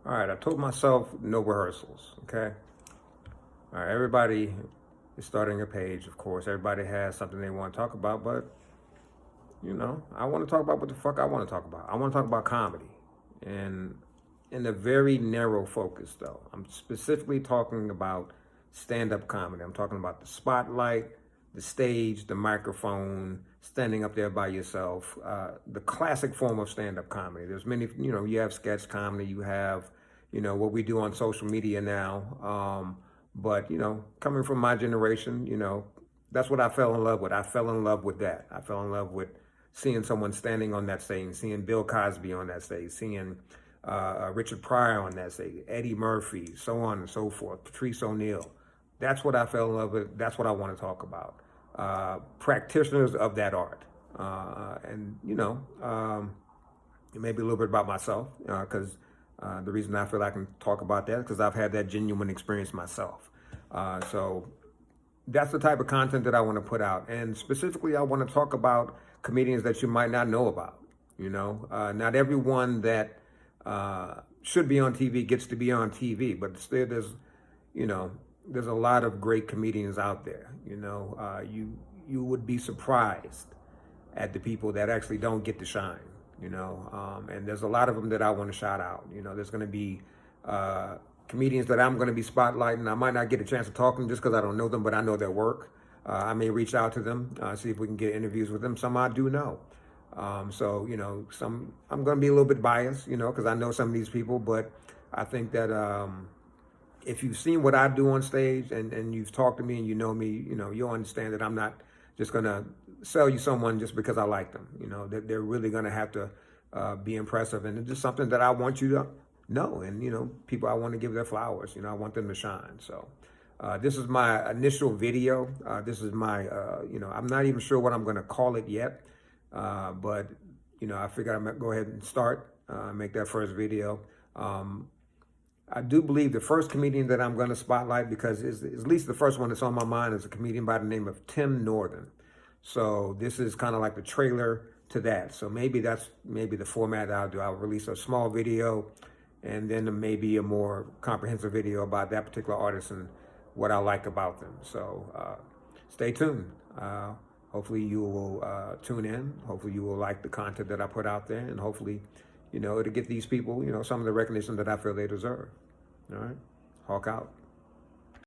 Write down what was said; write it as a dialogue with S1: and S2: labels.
S1: All right, I told myself no rehearsals, okay? All right, everybody is starting a page, of course. Everybody has something they want to talk about, but, I want to talk about what the fuck I want to talk about. I want to talk about comedy. And in a very narrow focus, though. I'm specifically talking about stand up comedy. I'm talking about the spotlight, the stage, the microphone, standing up there by yourself, the classic form of stand up comedy. There's many, you have sketch comedy, you have, what we do on social media now. But, coming from my generation, that's what I fell in love with. I fell in love with that. I fell in love with seeing someone standing on that stage, seeing Bill Cosby on that stage, seeing Richard Pryor on that stage, Eddie Murphy, so on and so forth, Patrice O'Neal. That's what I fell in love with. That's what I want to talk about. Practitioners of that art. And, maybe a little bit about myself, because the reason I feel I can talk about that is because I've had that genuine experience myself. So that's the type of content that I want to put out. And specifically, I want to talk about comedians that you might not know about. Not everyone that should be on TV gets to be on TV, but still there's a lot of great comedians out there. You would be surprised at the people that actually don't get to shine. And there's a lot of them that I want to shout out. There's going to be comedians that I'm going to be spotlighting. I might not get a chance to talk to them just because I don't know them, but I know their work. I may reach out to them, see if we can get interviews with them. Some I do know. Some I'm going to be a little bit biased, because I know some of these people, but I think that if you've seen what I do on stage and you've talked to me and you know me, you'll understand that I'm not just going to sell you someone just because I like them. They're really going to have to be impressive. And it's just something that I want you to know. And, people I want to give their flowers. I want them to shine. So this is my initial video. This is my, I'm not even sure what I'm going to call it yet. But, I figured I'm going to go ahead and start, make that first video. I do believe the first comedian that I'm going to spotlight, because it's at least the first one that's on my mind, is a comedian by the name of Tim Norton. So this is kind of like the trailer to that. So maybe that's the format that I'll do. I'll release a small video and then maybe a more comprehensive video about that particular artist and what I like about them. So stay tuned. Hopefully you will tune in. Hopefully you will like the content that I put out there, and hopefully, it'll get these people, some of the recognition that I feel they deserve. All right, Hawk out.